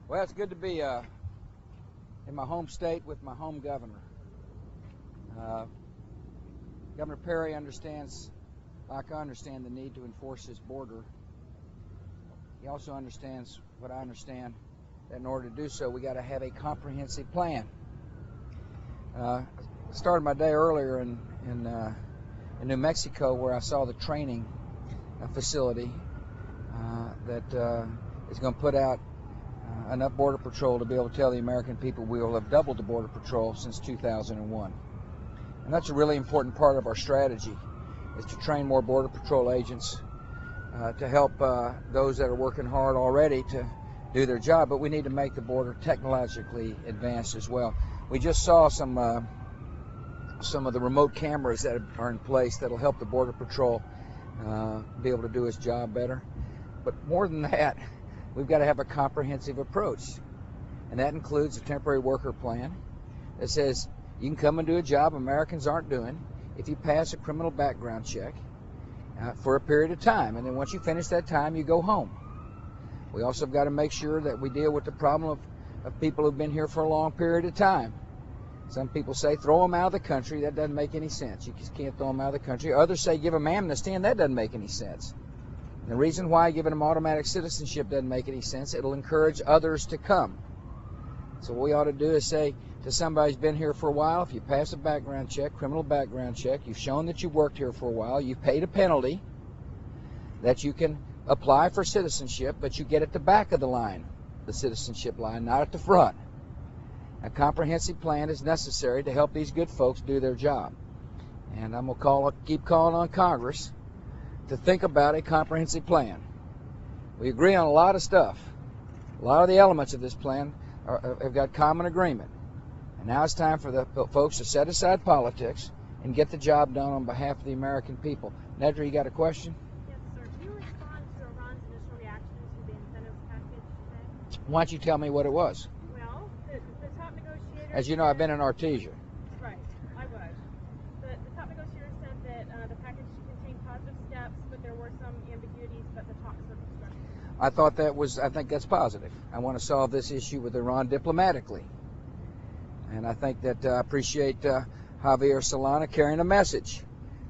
Well, it's good to be in my home state with my home governor. Governor Perry understands, like I understand, the need to enforce this border. He also understands what I understand, that in order to do so, we got to have a comprehensive plan. I started my day earlier in New Mexico, where I saw the training facility that is going to put out enough Border Patrol to be able to tell the American people we will have doubled the Border Patrol since 2001. And that's a really important part of our strategy, is to train more Border Patrol agents to help those that are working hard already to do their job. But we need to make the border technologically advanced as well. We just saw some of the remote cameras that are in place that will help the Border Patrol be able to do its job better. But more than that, we've got to have a comprehensive approach, and that includes a temporary worker plan that says you can come and do a job Americans aren't doing if you pass a criminal background check for a period of time, and then once you finish that time, you go home. We also have got to make sure that we deal with the problem of people who've been here for a long period of time. Some people say throw them out of the country. That doesn't make any sense. You just can't throw them out of the country. Others say give them amnesty, and that doesn't make any sense. And the reason why giving them automatic citizenship doesn't make any sense, it'll encourage others to come. So what we ought to do is say to somebody who's been here for a while, if you pass a background check, criminal background check, you've shown that you worked here for a while, you've paid a penalty, that you can apply for citizenship, but you get at the back of the line, the citizenship line, not at the front. A comprehensive plan is necessary to help these good folks do their job. And I'm going to keep calling on Congress to think about a comprehensive plan. We agree on a lot of stuff. A lot of the elements of this plan have got common agreement. And now it's time for the folks to set aside politics and get the job done on behalf of the American people. Nedra, you got a question? Yes, sir. Do you respond to Iran's initial reaction to the incentives package today? Why don't you tell me what it was? Well, the top negotiator... As you know, I've been in Artesia. Right, I was. The top negotiator said that the package contained positive steps, but there were some ambiguities, but the talks were constructive. I think that's positive. I want to solve this issue with Iran diplomatically. And I think that I appreciate Javier Solana carrying a message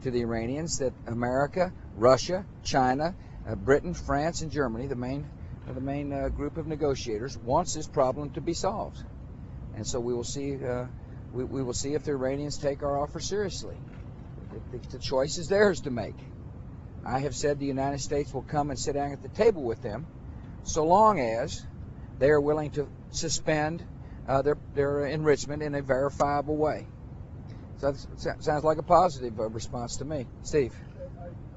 to the Iranians that America, Russia, China, Britain, France, and Germany, the main group of negotiators, wants this problem to be solved. And so we will see. We will see if the Iranians take our offer seriously. The choice is theirs to make. I have said the United States will come and sit down at the table with them, so long as they are willing to suspend their enrichment in a verifiable way. So that sounds like a positive response to me. Steve.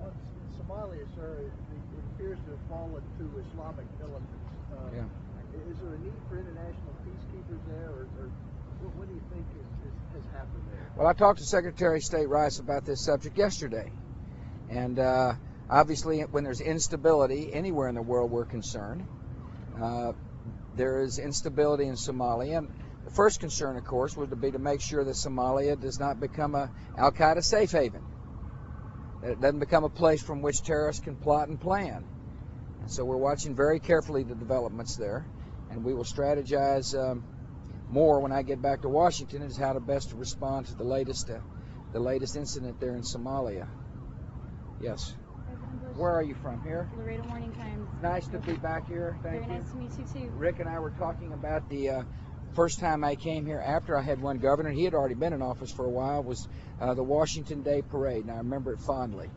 On Somalia, sir, it appears to have fallen to Islamic militants. Is there a need for international peacekeepers there, or what do you think has happened there? Well, I talked to Secretary of State Rice about this subject yesterday. And obviously, when there's instability anywhere in the world, we're concerned. There is instability in Somalia. And the first concern, of course, would be to make sure that Somalia does not become a Al-Qaeda safe haven, that it doesn't become a place from which terrorists can plot and plan. And so we're watching very carefully the developments there, and we will strategize more when I get back to Washington as how to best respond to the latest incident there in Somalia. Yes. Where are you from? Here? Laredo Morning Times. Nice to be back here. Thank you. Very nice to meet you too. Rick and I were talking about the first time I came here after I had one governor. He had already been in office for a while. Was the Washington Day Parade, and I remember it fondly.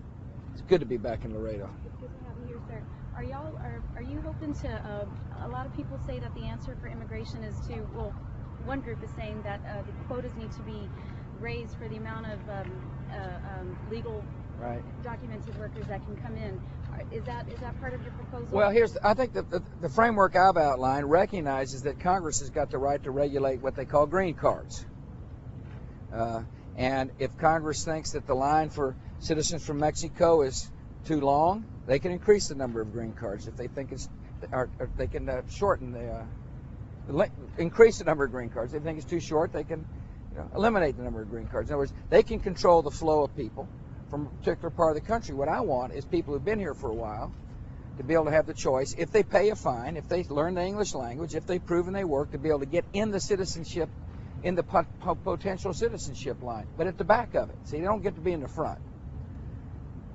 It's good to be back in Laredo. It's good to have you here, sir. Are you hoping to? A lot of people say that the answer for immigration is to. Well, one group is saying that the quotas need to be raised for the amount of legal. Right. Documented workers that can come in. Is that part of your proposal? Well, I think the framework I've outlined recognizes that Congress has got the right to regulate what they call green cards. And if Congress thinks that the line for citizens from Mexico is too long, they can increase the number of green cards. If they think they can shorten increase the number of green cards. If they think it's too short, they can eliminate the number of green cards. In other words, they can control the flow of people from a particular part of the country. What I want is people who've been here for a while to be able to have the choice, if they pay a fine, if they learn the English language, if they've proven they work, to be able to get in the citizenship, in the potential citizenship line, but at the back of it. See, they don't get to be in the front.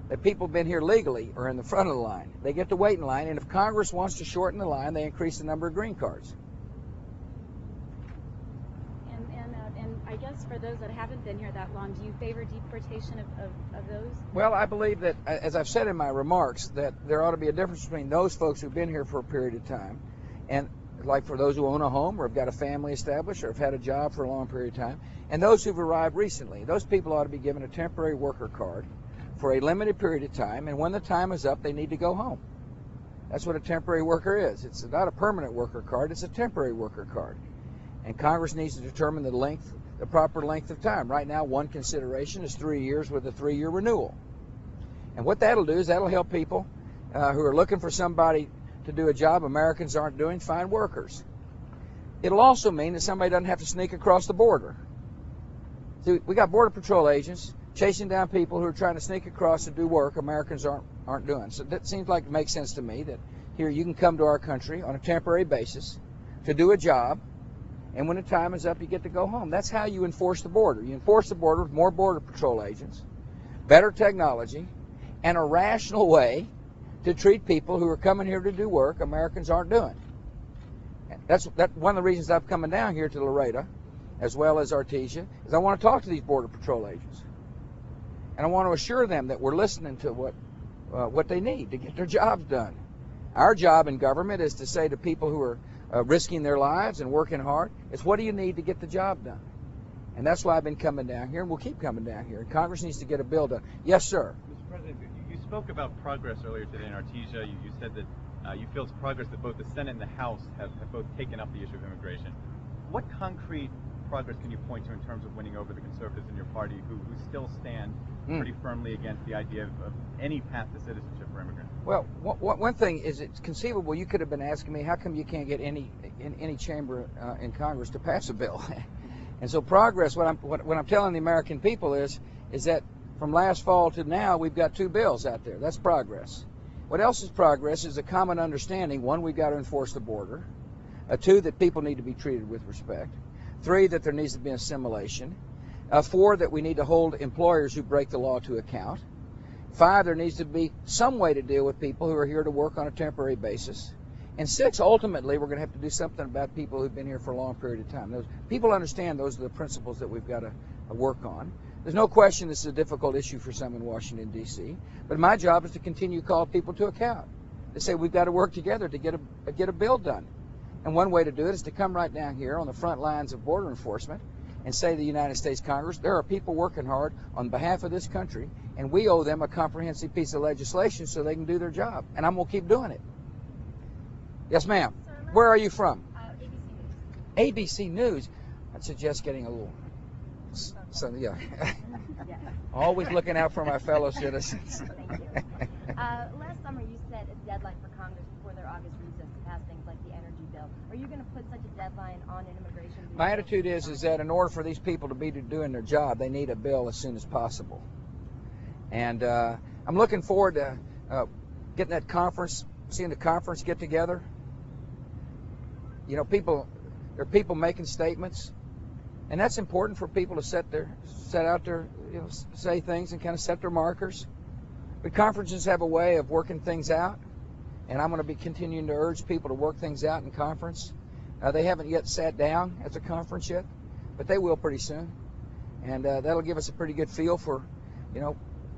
The people who've been here legally are in the front of the line. They get to wait in line, and if Congress wants to shorten the line, they increase the number of green cards. And I guess for those that haven't been here that long, do you favor deportation of those? Well, I believe that, as I've said in my remarks, that there ought to be a difference between those folks who've been here for a period of time, and like for those who own a home or have got a family established or have had a job for a long period of time, and those who've arrived recently. Those people ought to be given a temporary worker card for a limited period of time, and when the time is up, they need to go home. That's what a temporary worker is. It's not a permanent worker card, it's a temporary worker card. And Congress needs to determine the proper length of time. Right now, one consideration is 3 years with a 3-year renewal. And what that'll do is that'll help people who are looking for somebody to do a job Americans aren't doing, find workers. It'll also mean that somebody doesn't have to sneak across the border. See, we got Border Patrol agents chasing down people who are trying to sneak across to do work Americans aren't doing. So that seems like it makes sense to me that here you can come to our country on a temporary basis to do a job, and when the time is up, you get to go home. That's how you enforce the border. You enforce the border with more Border Patrol agents, better technology, and a rational way to treat people who are coming here to do work Americans aren't doing. That's one of the reasons I'm coming down here to Laredo, as well as Artesia, is I want to talk to these Border Patrol agents. And I want to assure them that we're listening to what they need to get their jobs done. Our job in government is to say to people who are risking their lives and working hard, it's what do you need to get the job done? And that's why I've been coming down here, and we'll keep coming down here. And Congress needs to get a bill done. Yes, sir. Mr. President, you spoke about progress earlier today in Artesia. You said that you feel it's progress that both the Senate and the House have both taken up the issue of immigration. What concrete progress can you point to in terms of winning over the conservatives in your party who still stand pretty firmly against the idea of any path to citizenship for immigrants? Well, one thing is, it's conceivable you could have been asking me, how come you can't get any chamber in Congress to pass a bill? And so progress, what I'm telling the American people is that from last fall to now, we've got 2 bills out there. That's progress. What else is progress is a common understanding. 1, we've got to enforce the border. 2, that people need to be treated with respect. 3, that there needs to be assimilation. 4, that we need to hold employers who break the law to account. 5, there needs to be some way to deal with people who are here to work on a temporary basis. And 6, ultimately, we're going to have to do something about people who've been here for a long period of time. People understand those are the principles that we've got to work on. There's no question this is a difficult issue for some in Washington, D.C., but my job is to continue to call people to account. To say we've got to work together to get a bill done. And one way to do it is to come right down here on the front lines of border enforcement and say to the United States Congress, there are people working hard on behalf of this country, and we owe them a comprehensive piece of legislation so they can do their job. And I'm going to keep doing it. Yes, ma'am. Where are you from? ABC News. I'd suggest getting a little... So, yeah. Always looking out for my fellow citizens. Thank you. Last summer you set a deadline for Congress before their August recess to pass things like the energy bill. Are you going to put such a deadline on an immigration bill? My attitude is that in order for these people to be doing their job, they need a bill as soon as possible. And I'm looking forward to getting that conference, seeing the conference get together. You know, there are people making statements, and that's important for people to set out their, say things and kind of set their markers. But conferences have a way of working things out, and I'm going to be continuing to urge people to work things out in conference. They haven't yet sat down at the conference yet, but they will pretty soon, and that'll give us a pretty good feel for,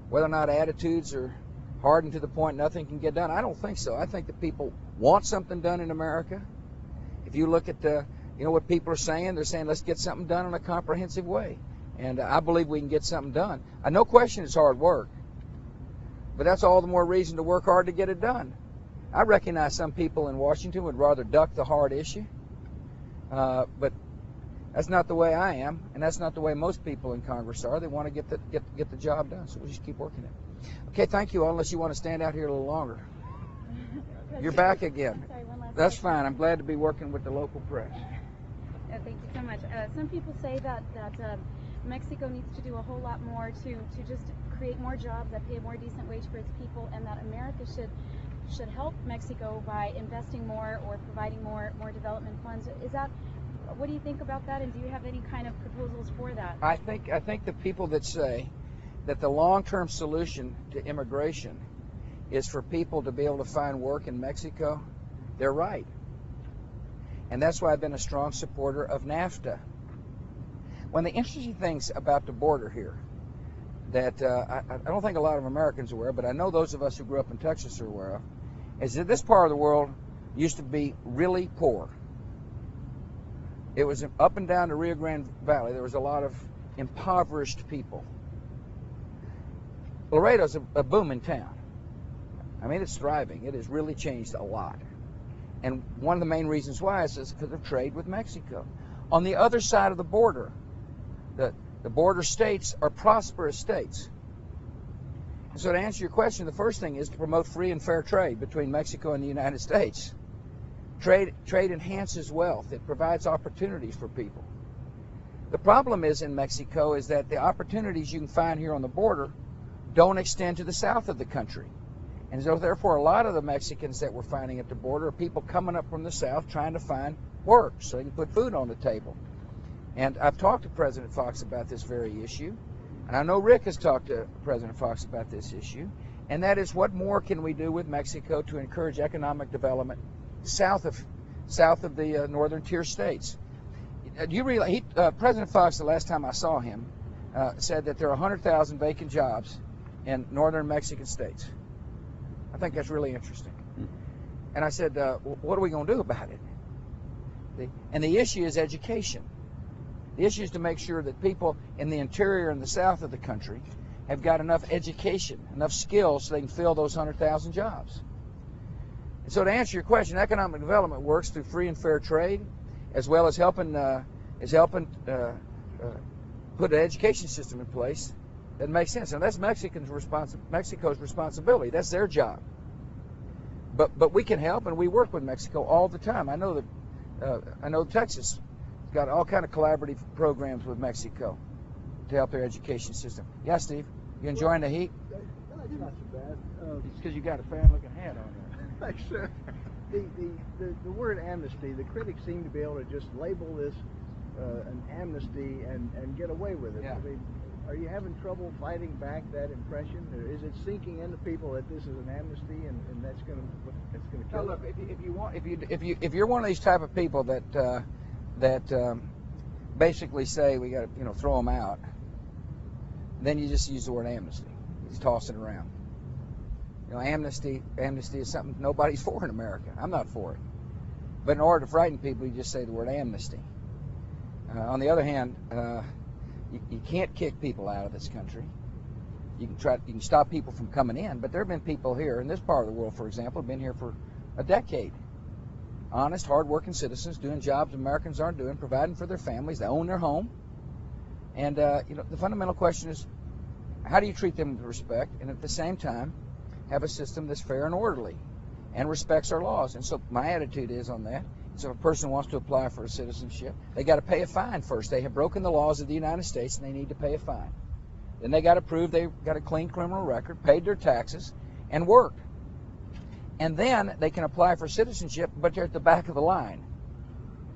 whether or not attitudes are hardened to the point nothing can get done. I don't think so. I think that people want something done in America. If you look at what people are saying, they're saying let's get something done in a comprehensive way, and I believe we can get something done. No question it's hard work, but that's all the more reason to work hard to get it done. I recognize some people in Washington would rather duck the hard issue, but that's not the way I am, and that's not the way most people in Congress are. They want to get the job done, so we'll just keep working it. Okay, thank you all, unless you want to stand out here a little longer. You're back again. Sorry, one last That's question. fine. I'm glad to be working with the local press. Thank you so much. Some people say that Mexico needs to do a whole lot more to just create more jobs that pay a more decent wage for its people, and that America should help Mexico by investing more or providing more development funds. What do you think about that, and do you have any kind of proposals for that? I think the people that say that the long-term solution to immigration is for people to be able to find work in Mexico, they're right. And that's why I've been a strong supporter of NAFTA. One of the interesting things about the border here that I don't think a lot of Americans are aware, but I know those of us who grew up in Texas are aware of, is that this part of the world used to be really poor. It was up and down the Rio Grande Valley. There was a lot of impoverished people. Laredo's a booming town. I mean, it's thriving. It has really changed a lot. And one of the main reasons why is because of trade with Mexico. On the other side of the border, the border states are prosperous states. And so to answer your question, the first thing is to promote free and fair trade between Mexico and the United States. Trade enhances wealth. It provides opportunities for people. The problem is in Mexico is that the opportunities you can find here on the border don't extend to the south of the country. And so therefore a lot of the Mexicans that we're finding at the border are people coming up from the south trying to find work so they can put food on the table. And I've talked to President Fox about this very issue. And I know Rick has talked to President Fox about this issue. And that is, what more can we do with Mexico to encourage economic development south of the northern tier states? Do you realize, President Fox, the last time I saw him, said that there are 100,000 vacant jobs in northern Mexican states. I think that's really interesting. And I said, what are we going to do about it? And the issue is education. The issue is to make sure that people in the interior and the south of the country have got enough education, enough skills so they can fill those 100,000 jobs. And so to answer your question, economic development works through free and fair trade, as well as helping put an education system in place that makes sense. And that's Mexico's responsibility. That's their job. But we can help, and we work with Mexico all the time. I know Texas has got all kind of collaborative programs with Mexico to help their education system. Yeah, Steve, you enjoying the heat? It's not so bad. It's because you got a fan-looking hat on there. Thanks, sir. The word amnesty, the critics seem to be able to just label this an amnesty and get away with it. Yeah. I mean, are you having trouble fighting back that impression? Or is it sinking into people that this is an amnesty and that's going to kill Look, them? if you're one of these type of people that basically say we got to throw them out, then you just use the word amnesty. You just toss it around. Amnesty is something nobody's for in America. I'm not for it. But in order to frighten people, you just say the word amnesty. On the other hand, you can't kick people out of this country. You can stop people from coming in, but there have been people here in this part of the world, for example, have been here for a decade. Honest, hard-working citizens doing jobs Americans aren't doing, providing for their families. They own their home. And the fundamental question is, how do you treat them with respect, and at the same time have a system that's fair and orderly and respects our laws? And so my attitude is on that. So if a person wants to apply for a citizenship, they got to pay a fine first. They have broken the laws of the United States, and they need to pay a fine. Then they got to prove they've got a clean criminal record, paid their taxes, and worked. And then they can apply for citizenship, but they're at the back of the line.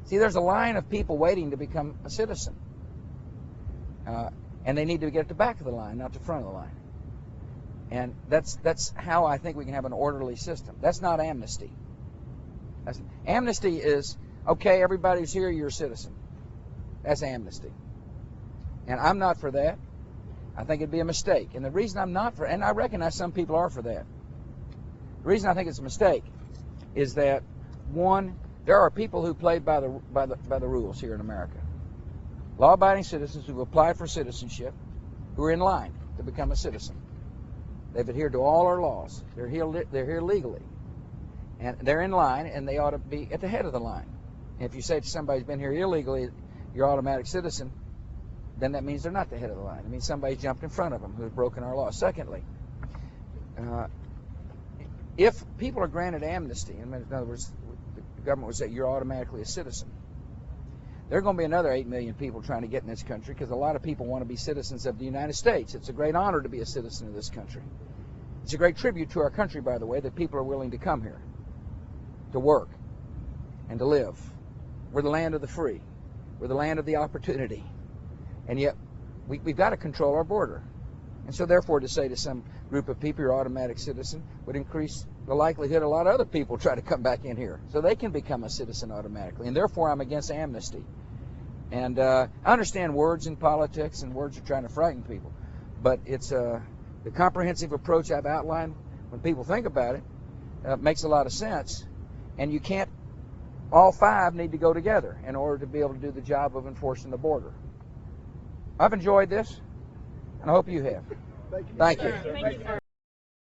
See, there's a line of people waiting to become a citizen. And they need to get at the back of the line, not the front of the line. And that's how I think we can have an orderly system. That's not amnesty. Amnesty is, okay, everybody who's here, you're a citizen. That's amnesty. And I'm not for that. I think it'd be a mistake. And the reason I'm not for, and I recognize some people are for that. The reason I think it's a mistake is that, one, there are people who play by the rules here in America. Law-abiding citizens who've applied for citizenship, who are in line to become a citizen. They've adhered to all our laws. They're here legally. And they're in line, and they ought to be at the head of the line. And if you say to somebody who's been here illegally, you're an automatic citizen, then that means they're not the head of the line. It means somebody jumped in front of them who's broken our laws. Secondly, if people are granted amnesty, in other words, the government would say you're automatically a citizen, there are going to be another 8 million people trying to get in this country because a lot of people want to be citizens of the United States. It's a great honor to be a citizen of this country. It's a great tribute to our country, by the way, that people are willing to come here to work and to live. We're the land of the free. We're the land of the opportunity. And yet, we've got to control our border. And so therefore, to say to some group of people you're automatic citizen would increase the likelihood a lot of other people try to come back in here so they can become a citizen automatically. And therefore, I'm against amnesty. And I understand words in politics, and words are trying to frighten people. But it's the comprehensive approach I've outlined, when people think about it, makes a lot of sense. And you can't, all five need to go together in order to be able to do the job of enforcing the border. I've enjoyed this, and I hope you have. Thank you. Thank you. Thank you, sir.